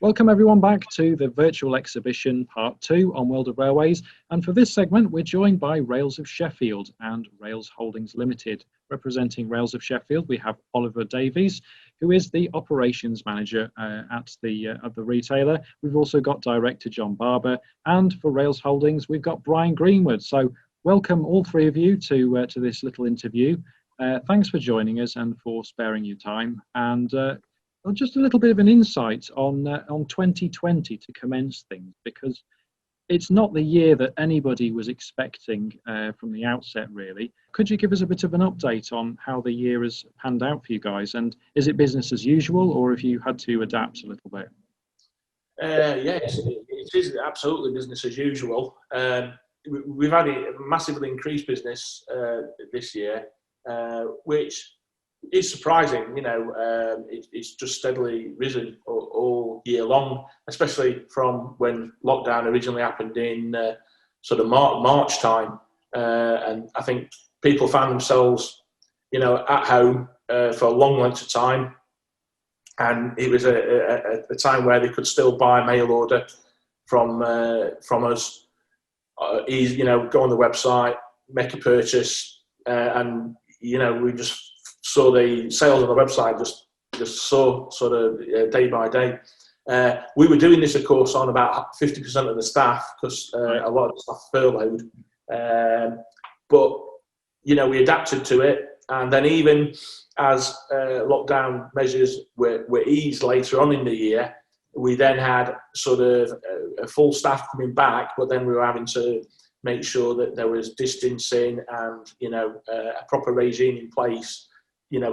Welcome everyone back to the virtual exhibition part 2 on World of Railways, and for this segment we're joined by Rails of Sheffield and Rails Holdings Limited. Representing Rails of Sheffield we have Oliver Davies, who is the operations manager at the retailer. We've also got director John Barber, and for Rails Holdings we've got Brian Greenwood. So welcome all three of you to this little interview. Thanks for joining us and for sparing your time, and just a little bit of an insight on 2020 to commence things, because it's not the year that anybody was expecting from the outset, really. Could you give us a bit of an update on how the year has panned out for you guys? And is it business as usual, or have you had to adapt a little bit? Yes, it is absolutely business as usual. We've had a massively increased business this year, which is surprising. It's just steadily risen all year long, especially from when lockdown originally happened in sort of March time. And I think people found themselves, at home for a long length of time. And it was a time where they could still buy mail order from us. Go on the website, make a purchase, and we just saw the sales on the website just saw sort of day by day. We were doing this, of course, on about 50% of the staff, because a lot of the staff furloughed. But we adapted to it, and then even as lockdown measures were eased later on in the year, we then had sort of a full staff coming back, but then we were having to make sure that there was distancing and a proper regime in place,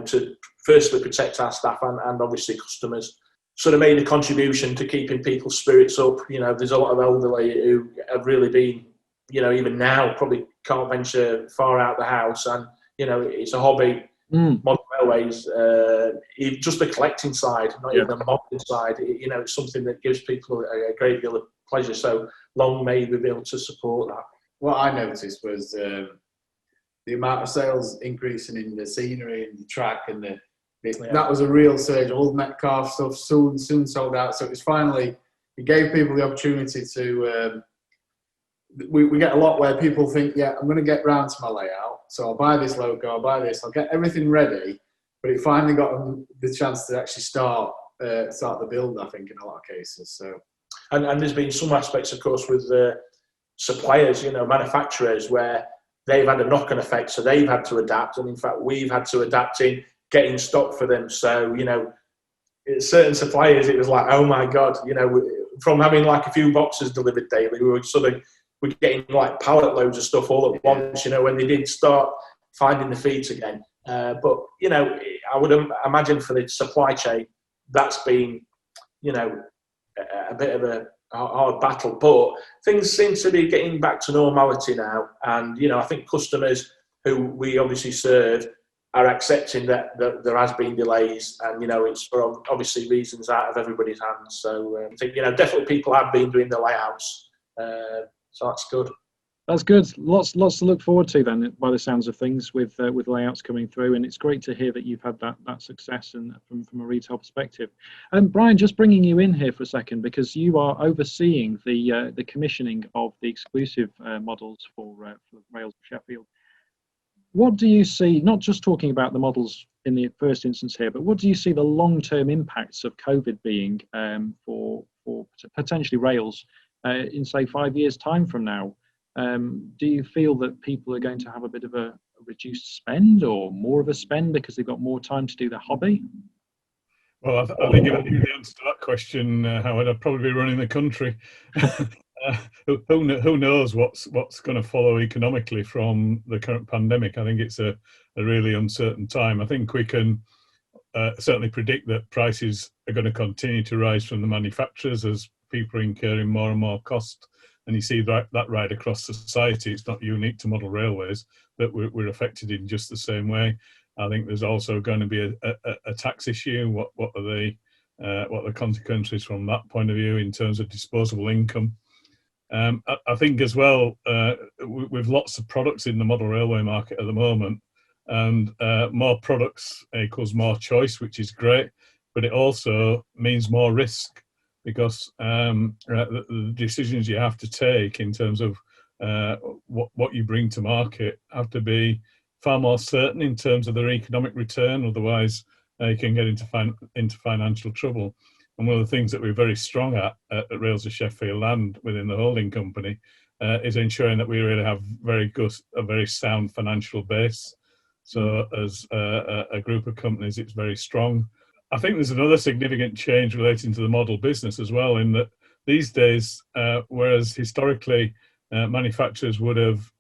to firstly protect our staff and obviously customers. Sort of made a contribution to keeping people's spirits up. There's a lot of elderly who have really been, even now probably can't venture far out the house, and it's a hobby. Modern Railways, just the collecting side, not even the modelling side. It's something that gives people a great deal of pleasure. So long may we be able to support that. What I noticed was the amount of sales increasing in the scenery and the track, and that was a real surge. All the Metcalf stuff soon sold out. So it was finally, it gave people the opportunity to. We get a lot where people think, I'm going to get round to my layout, so I'll buy this logo, I'll buy this, I'll get everything ready. But it finally got them the chance to actually start the build, I think, in a lot of cases. So, and there's been some aspects, of course, with suppliers, manufacturers, where they've had a knock-on effect, so they've had to adapt, and in fact we've had to adapt in getting stock for them. So certain suppliers, it was like, oh my god, from having like a few boxes delivered daily, we're getting like pallet loads of stuff all at once, when they did start finding the feet again. But I would imagine for the supply chain that's been a bit of a hard battle, but things seem to be getting back to normality now, and I think customers who we obviously serve are accepting that there has been delays, and it's for obviously reasons out of everybody's hands. So I think definitely people have been doing the layouts, so that's good. That's good. Lots to look forward to then, by the sounds of things, with layouts coming through, and it's great to hear that you've had that success and from a retail perspective. Brian, just bringing you in here for a second, because you are overseeing the commissioning of the exclusive models for Rails of Sheffield. What do you see? Not just talking about the models in the first instance here, but what do you see the long-term impacts of COVID being for potentially Rails in say 5 years' time from now? Do you feel that people are going to have a bit of a reduced spend, or more of a spend because they've got more time to do their hobby? Well, I think if I knew the answer to that question, Howard, I'd probably be running the country. Who knows what's going to follow economically from the current pandemic? I think it's a really uncertain time. I think we can certainly predict that prices are going to continue to rise from the manufacturers as people are incurring more and more cost. And you see that right across society. It's not unique to model railways, but we're affected in just the same way. I think there's also going to be a tax issue. What are the consequences from that point of view in terms of disposable income? I think as well, with lots of products in the model railway market at the moment, and more products equals more choice, which is great, but it also means more risk. because the decisions you have to take in terms of what you bring to market have to be far more certain in terms of their economic return. Otherwise, you can get into financial trouble. And one of the things that we're very strong at Rails of Sheffield and within the holding company is ensuring that we really have a very sound financial base. So as a group of companies, it's very strong. I think there's another significant change relating to the model business as well, in that these days, whereas historically manufacturers would have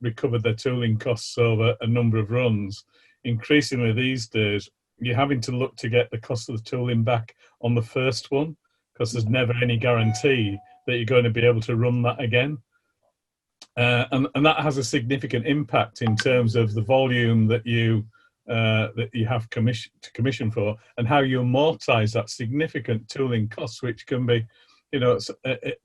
recovered their tooling costs over a number of runs, increasingly these days, you're having to look to get the cost of the tooling back on the first one, because there's never any guarantee that you're going to be able to run that again. And that has a significant impact in terms of the volume that you have to commission for, and how you amortize that significant tooling costs, which can be,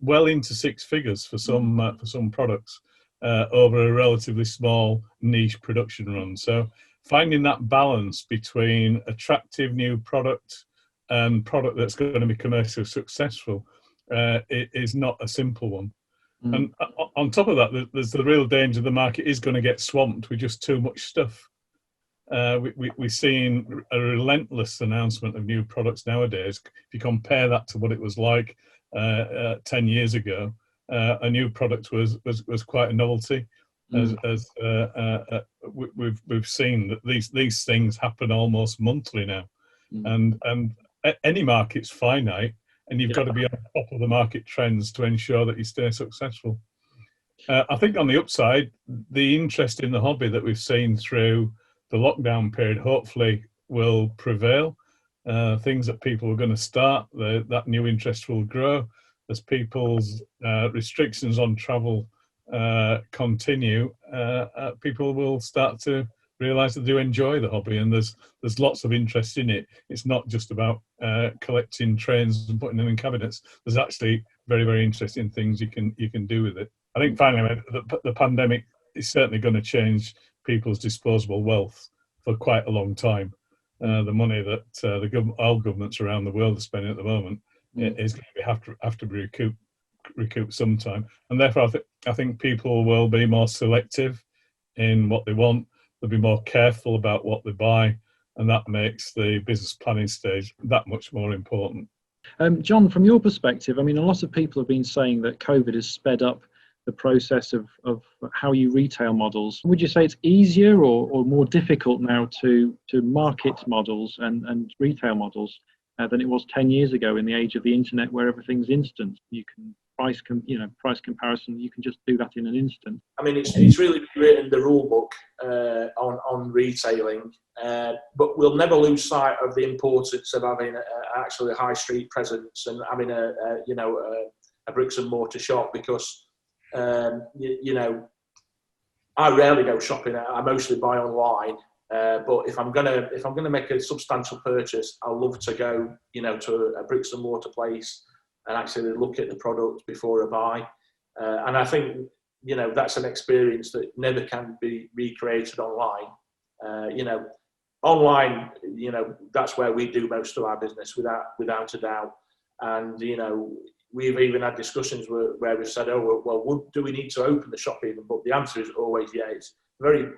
well into six figures for some products over a relatively small niche production run. So finding that balance between attractive new product and product that's going to be commercially successful is not a simple one. And on top of that, there's the real danger the market is going to get swamped with just too much stuff. We're seeing a relentless announcement of new products nowadays. If you compare that to what it was like 10 years ago, a new product was quite a novelty. As we've seen that these things happen almost monthly now, and any market's finite, and you've got to be on top of the market trends to ensure that you stay successful. I think on the upside, the interest in the hobby that we've seen through the lockdown period hopefully will prevail. Things that people are going to start, that new interest will grow as people's restrictions on travel continue. People will start to realise that they do enjoy the hobby, and there's lots of interest in it. It's not just about collecting trains and putting them in cabinets. There's actually very, very interesting things you can do with it. I think finally the pandemic is certainly going to change people's disposable wealth for quite a long time. The money that all governments around the world are spending at the moment is going to have to be recouped sometime, and therefore I think people will be more selective in what they want. They'll be more careful about what they buy, and that makes the business planning stage that much more important. John, from your perspective, I mean, a lot of people have been saying that COVID has sped up the process of how you retail models. Would you say it's easier or more difficult now to market models and retail models than it was 10 years ago in the age of the internet, where everything's instant? You can price comparison, you can just do that in an instant. I mean, it's really written the rule book on retailing, but we'll never lose sight of the importance of having actually a high street presence and having a bricks and mortar shop, because I rarely go shopping. I mostly buy online. But if I'm gonna make a substantial purchase, I'll love to go, to a bricks and mortar place and actually look at the product before I buy. And I think, that's an experience that never can be recreated online. Online, that's where we do most of our business without a doubt. And, we've even had discussions where we've said, do we need to open the shop even? But the answer is always, yeah. It's a very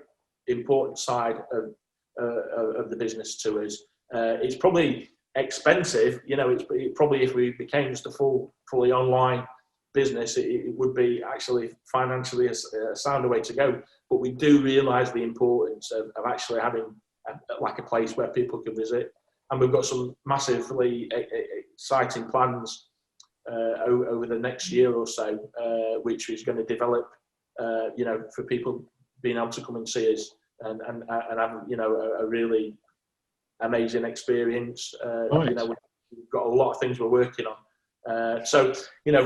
important side of the business to us. It's probably expensive, it's probably, if we became just a fully online business, it would be actually financially a sounder way to go. But we do realise the importance of actually having a place where people can visit, and we've got some massively exciting plans over the next year or so, which is going to develop, for people being able to come and see us and have, a really amazing experience. Right. We've got a lot of things we're working on. So,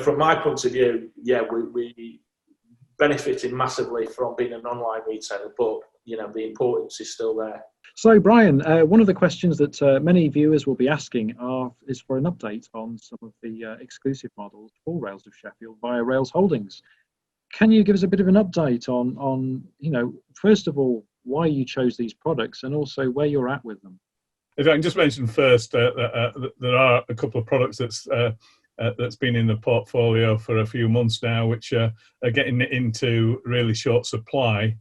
from my point of view, we benefiting massively from being an online retailer, but, the importance is still there. So, Brian, one of the questions that many viewers will be asking is for an update on some of the exclusive models for Rails of Sheffield via Rails Holdings. Can you give us a bit of an update on first of all, why you chose these products, and also where you're at with them? If I can just mention first, there are a couple of products that's that's been in the portfolio for a few months now, which are getting into really short supply.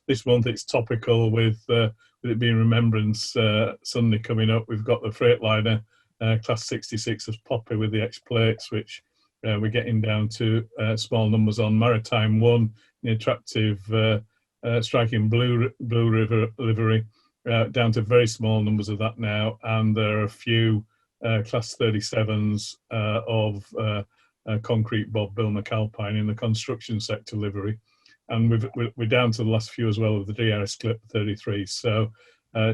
This month it's topical with it being Remembrance Sunday coming up. We've got the Freightliner Class 66 as Poppy with the X-plates, which we're getting down to small numbers on. Maritime 1, the attractive striking blue river livery, down to very small numbers of that now. And there are a few Class 37s of Concrete Bob Bill McAlpine in the construction sector livery. And we're down to the last few as well of the DRS Clip 33. So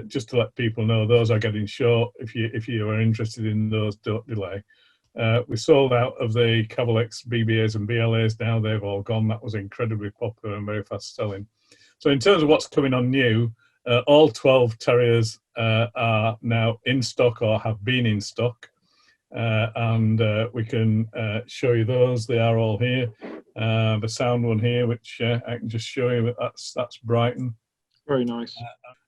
just to let people know, those are getting short. If you are interested in those, don't delay. We sold out of the Cavalex BBAs and BLAs now. They've all gone. That was incredibly popular and very fast selling. So in terms of what's coming on new, all 12 Terriers are now in stock or have been in stock. And we can show you those. They are all here. The sound one here, which I can just show you, that's Brighton. Very nice.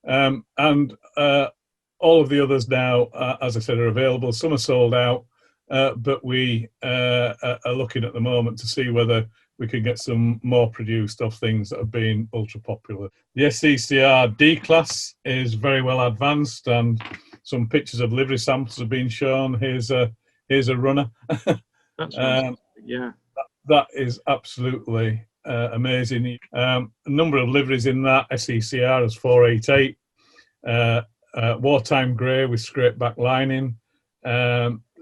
And all of the others now, as I said, are available. Some are sold out, but we are looking at the moment to see whether we can get some more produced of things that have been ultra popular. The SCCR D-Class is very well advanced, and some pictures of livery samples have been shown. Here's a runner. That's fantastic. Yeah. That is absolutely amazing. A number of liveries in that. SECR is 488, wartime grey with scraped back lining,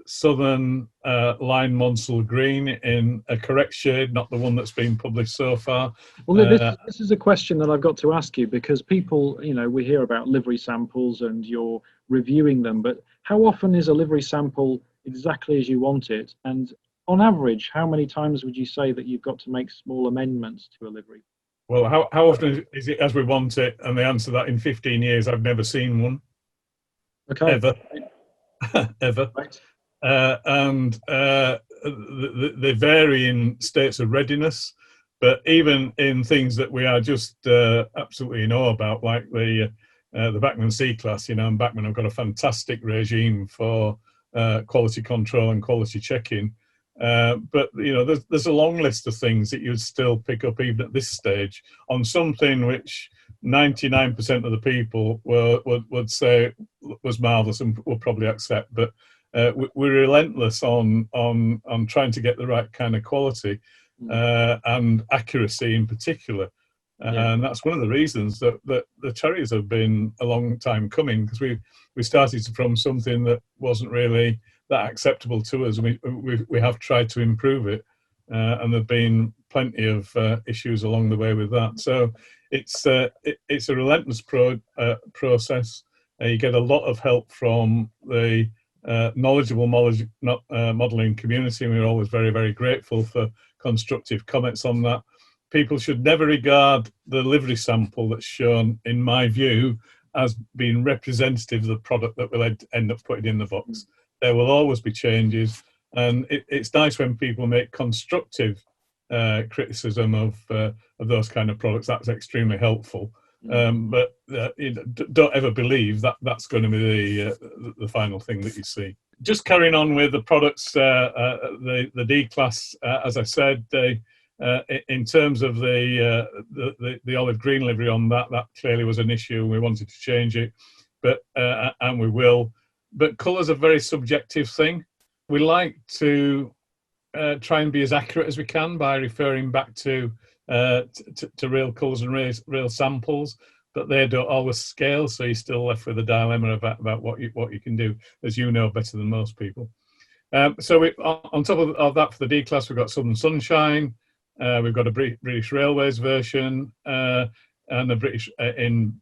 southern line Monsell green in a correct shade, not the one that's been published so far. Well, this is a question that I've got to ask you, because people, we hear about livery samples and you're reviewing them, but how often is a livery sample exactly as you want it? And on average, how many times would you say that you've got to make small amendments to a livery? Well, how often is it as we want it? And the answer to that, in 15 years, I've never seen one. Okay. Ever. Ever. Right. And they vary in states of readiness, but even in things that we are just absolutely in awe about, like the Bachmann C-Class, and Bachmann have got a fantastic regime for quality control and quality checking. But there's a long list of things that you'd still pick up even at this stage on something which 99% of the people would say was marvellous and would probably accept. But we're relentless on trying to get the right kind of quality and accuracy in particular. And that's one of the reasons that the Terriers have been a long time coming, because we started from something that wasn't really that acceptable to us. We have tried to improve it, and there've been plenty of issues along the way with that. So it's a relentless process. You get a lot of help from the knowledgeable modelling community, and we're always very, very grateful for constructive comments on that. People should never regard the livery sample that's shown, in my view, as being representative of the product that we'll end up putting in the box. There will always be changes, and it's nice when people make constructive criticism of those kind of products. That's extremely helpful. But don't ever believe that that's going to be the final thing that you see. Just carrying on with the products, the D-Class, as I said, in terms of the olive green livery on that clearly was an issue. We wanted to change it, but and we will. But colour's a very subjective thing. We like to try and be as accurate as we can by referring back to real colours and real samples, but they don't always scale, so you're still left with a dilemma about what you can do, as you know better than most people. So on top of that, for the D-Class, we've got Southern Sunshine, we've got a British Railways version, and a British in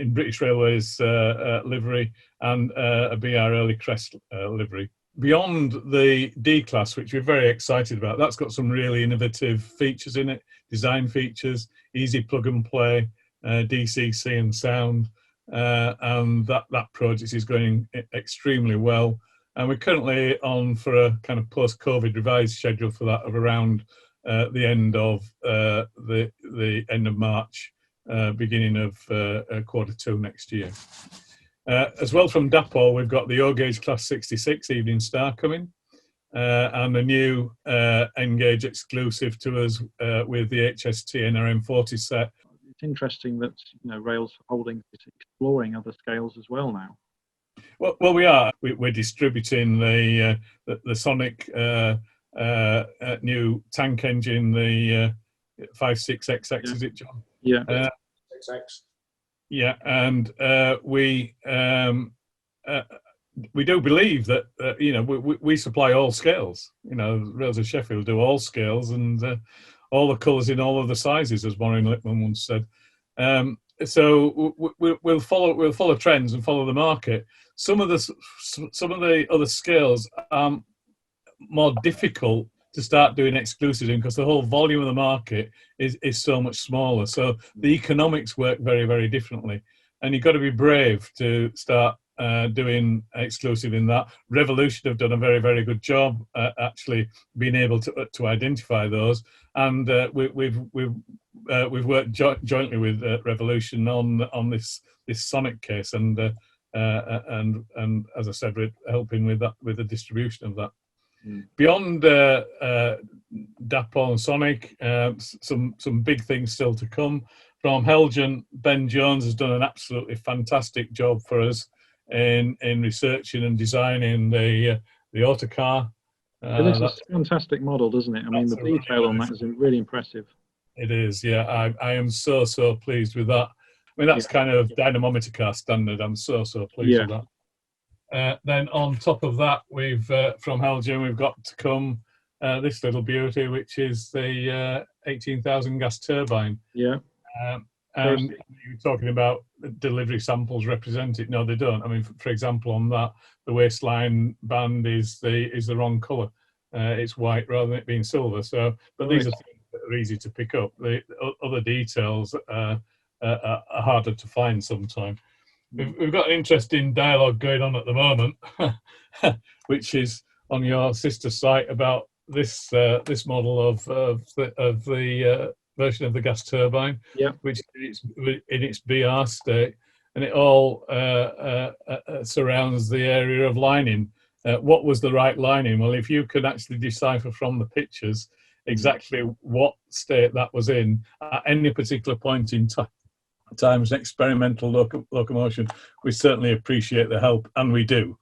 British Railways livery, and a BR Early Crest livery. Beyond the D-Class, which we're very excited about, that's got some really innovative features in it, design features, easy plug and play, DCC and sound, and that project is going extremely well. And we're currently on for a kind of post-COVID revised schedule for that of around the end of the end of March, beginning of Q2 next year. As well, from Dapol, we've got the O-Gauge Class 66 Evening Star coming. and a new Engage exclusive to us with the HST NRM40 set. It's interesting that Rails Holdings is exploring other scales as well now. Well, we are. We're distributing the Sonic new tank engine, the 56XX, is it, John? Yeah. XX. Yeah, and we do believe that we supply all scales. Rails of Sheffield do all scales and all the colours in all of the sizes, as Warren Lippman once said. So we'll follow trends and follow the market. Some of the other scales are more difficult to start doing exclusives in because the whole volume of the market is so much smaller. So the economics work very, very differently, and you've got to be brave to start doing exclusive in that. Revolution have done a very, very good job actually being able to identify those, and we've worked jointly with Revolution on this Sonic case, and as I said, we're helping with the distribution of that. Beyond Dapol and Sonic, some big things still to come. From Helgen, Ben Jones has done an absolutely fantastic job for us in researching and designing the autocar. It looks a fantastic model, doesn't it? I mean, the detail on that is really impressive. It is, yeah. I am so pleased with that. I mean, that's kind of dynamometer car standard. I'm so pleased with that. Then on top of that, we've from Helgen, we've got to come this little beauty, which is the 18,000 gas turbine. Yeah. And you're talking about delivery samples represent it. No, they don't. I mean, for example, on that, the waistline band is the wrong colour. It's white rather than it being silver. So, but these are things that are easy to pick up. The other details are harder to find sometimes. We've got an interesting dialogue going on at the moment, which is on your sister site about this model of the version of the gas turbine, which is in its BR state, and it all surrounds the area of lining. What was the right lining? Well, if you could actually decipher from the pictures exactly what state that was in at any particular point in time as an experimental locomotion, we certainly appreciate the help, and we do,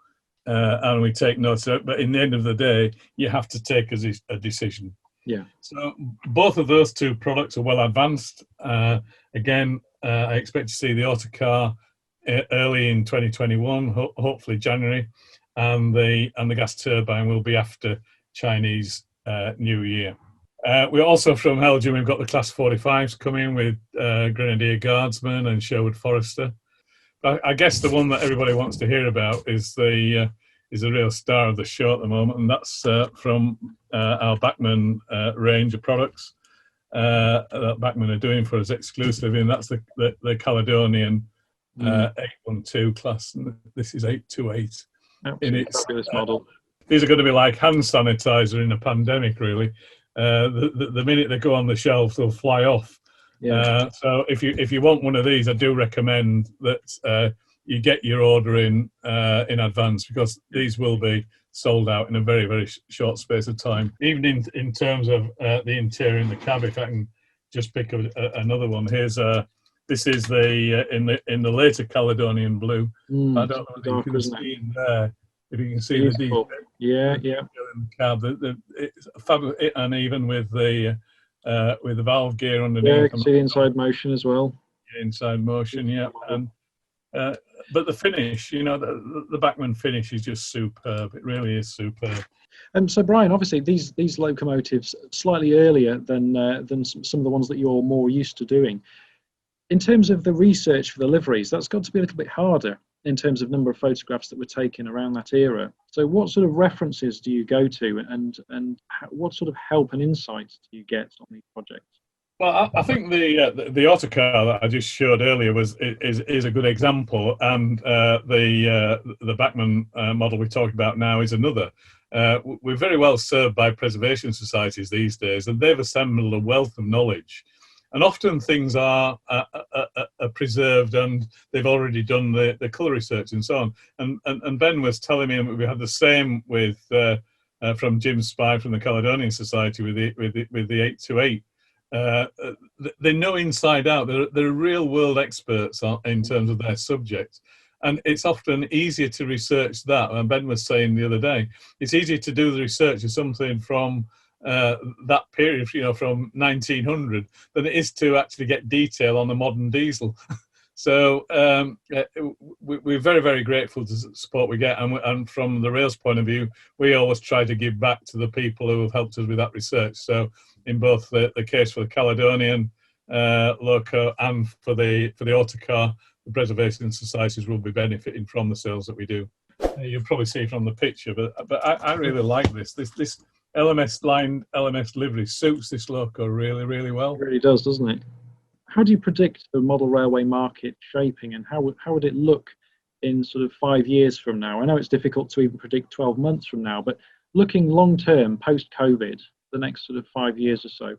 and we take notes. But in the end of the day, you have to take a decision. Yeah. So both of those two products are well advanced. Again, I expect to see the autocar early in 2021, hopefully January, and the gas turbine will be after Chinese New Year. We also, from Helgen, we've got the Class 45s coming with Grenadier Guardsmen and Sherwood Forester. But I guess the one that everybody wants to hear about is the real star of the show at the moment, and that's from our Bachmann range of products that Bachmann are doing for us exclusively, and that's the Caledonian 812 class. And this is 828. Absolutely fabulous model. These are going to be like hand sanitizer in a pandemic, really. The minute they go on the shelf, they'll fly off. Yeah. So if you want one of these, I do recommend that you get your order in advance, because these will be sold out in a very, very short space of time. Even in terms of the interior in the cab, if I can just pick another one. Here's this is the in the later Caledonian blue. I don't know if you can see in there. If you can see the detail. Yeah. In the cab, it's fabulous, and even with the valve gear underneath. Yeah, you can see the inside motion as well. Inside motion, yeah. And but the finish, the Bachmann finish is just superb. It really is superb. So, Brian, obviously these locomotives slightly earlier than some of the ones that you're more used to doing. In terms of the research for the liveries, that's got to be a little bit harder in terms of number of photographs that were taken around that era. So what sort of references do you go to, and what sort of help and insights do you get on these projects? Well, I think the autocar that I just showed earlier is a good example, and the Bachmann model we talked about now is another. We're very well served by preservation societies these days, and they've assembled a wealth of knowledge. And often things are preserved, and they've already done the colour research and so on. And Ben was telling me we had the same with from Jim Spy from the Caledonian Society with the 828. They know inside out. They're real world experts in terms of their subject. And it's often easier to research that. And Ben was saying the other day, it's easier to do the research of something from that period, from 1900, than it is to actually get detail on the modern diesel. So we're very, very grateful to the support we get. And from the Rails point of view, we always try to give back to the people who have helped us with that research. So in both the case for the Caledonian Loco and for the Autocar, the preservation societies will be benefiting from the sales that we do. You'll probably see from the picture, but I really like this. This LMS line, LMS livery suits this Loco really, really well. It really does, doesn't it? How do you predict the model railway market shaping, and how would it look in sort of 5 years from now? I know it's difficult to even predict 12 months from now, but looking long term, post-COVID, the next sort of 5 years or so,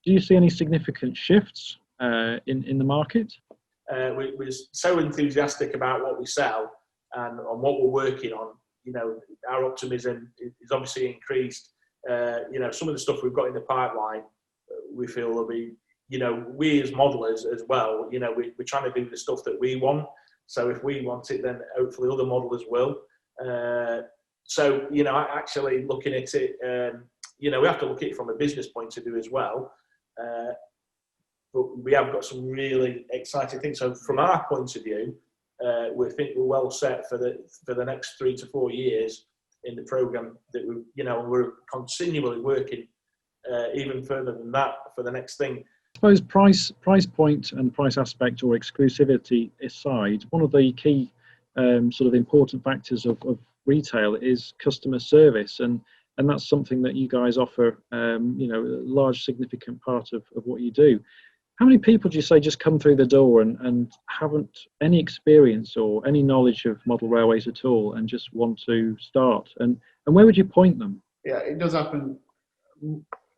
do you see any significant shifts in the market? We're so enthusiastic about what we sell and on what we're working on. Our optimism is obviously increased. Some of the stuff we've got in the pipeline, we feel will be, we as modelers as well, we're trying to do the stuff that we want. So if we want it, then hopefully other modelers will. Actually looking at it, we have to look at it from a business point of view as well. But we have got some really exciting things. So from our point of view, we think we're well set for the next 3 to 4 years in the programme that we're continually working even further than that for the next thing. I suppose price point and price aspect or exclusivity aside, one of the key sort of important factors of retail is customer service, and that's something that you guys offer, a large significant part of what you do. How many people do you say just come through the door and haven't any experience or any knowledge of model railways at all and just want to start? And where would you point them? Yeah, it does happen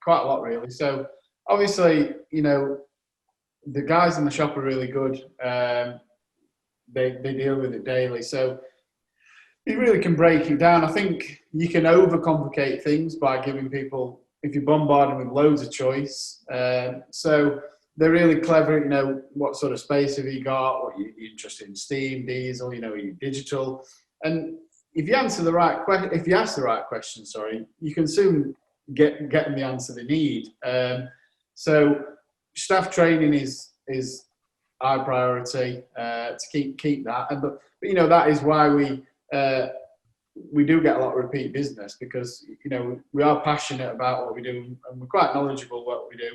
quite a lot, really. So obviously, the guys in the shop are really good. They deal with it daily. So you really can break it down. I think you can overcomplicate things by giving people, if you bombard them with loads of choice. So they're really clever, what sort of space have you got, what you're interested in, steam, diesel, are you digital? And if you ask the right question, you can soon get them the answer they need. So staff training is our priority to keep that. But that is why we do get a lot of repeat business, because we are passionate about what we do and we're quite knowledgeable what we do.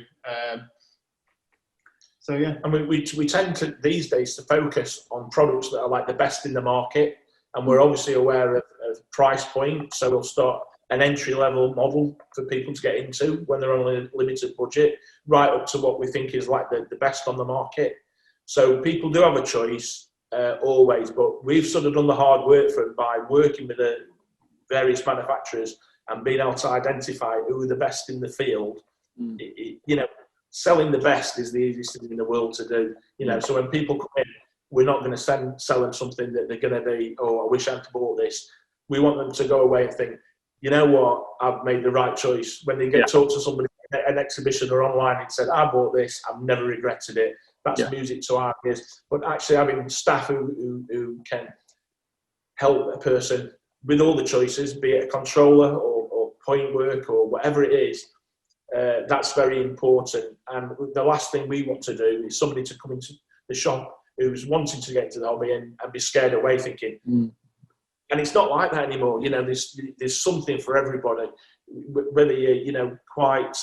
So yeah, and we tend to these days to focus on products that are like the best in the market, and we're obviously aware of price point. So we'll start an entry level model for people to get into when they're on a limited budget, right up to what we think is like the best on the market. So people do have a choice always, but we've sort of done the hard work for it by working with the various manufacturers and being able to identify who are the best in the field. Selling the best is the easiest thing in the world to do. So when people come in, we're not going to sell them something that they're going to be, I wish I'd bought this. We want them to go away and think, you know what, I've made the right choice. When they get talked to somebody at an exhibition or online and said, I bought this, I've never regretted it. That's music to our ears. But actually having staff who can help a person with all the choices, be it a controller or point work or whatever it is, that's very important. And the last thing we want to do is somebody to come into the shop who's wanting to get into the hobby and be scared away thinking, and it's not like that anymore. There's something for everybody, whether you're quite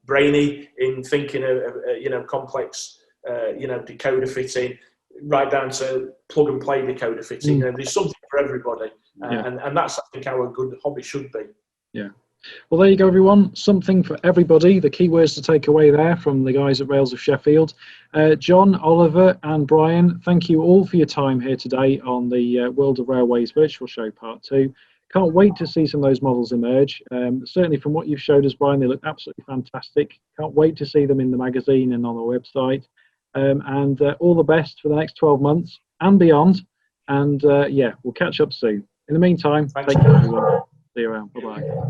brainy in thinking of complex decoder fitting, right down to plug and play decoder fitting. There's something for everybody, and that's, I think, how a good hobby should be. Yeah. Well, there you go, everyone. Something for everybody. The key words to take away there from the guys at Rails of Sheffield. John, Oliver and Brian, thank you all for your time here today on the World of Railways Virtual Show Part 2. Can't wait to see some of those models emerge. Certainly from what you've showed us, Brian, they look absolutely fantastic. Can't wait to see them in the magazine and on our website. And all the best for the next 12 months and beyond. And we'll catch up soon. In the meantime, Thanks. take care, everyone. See you around. Bye bye.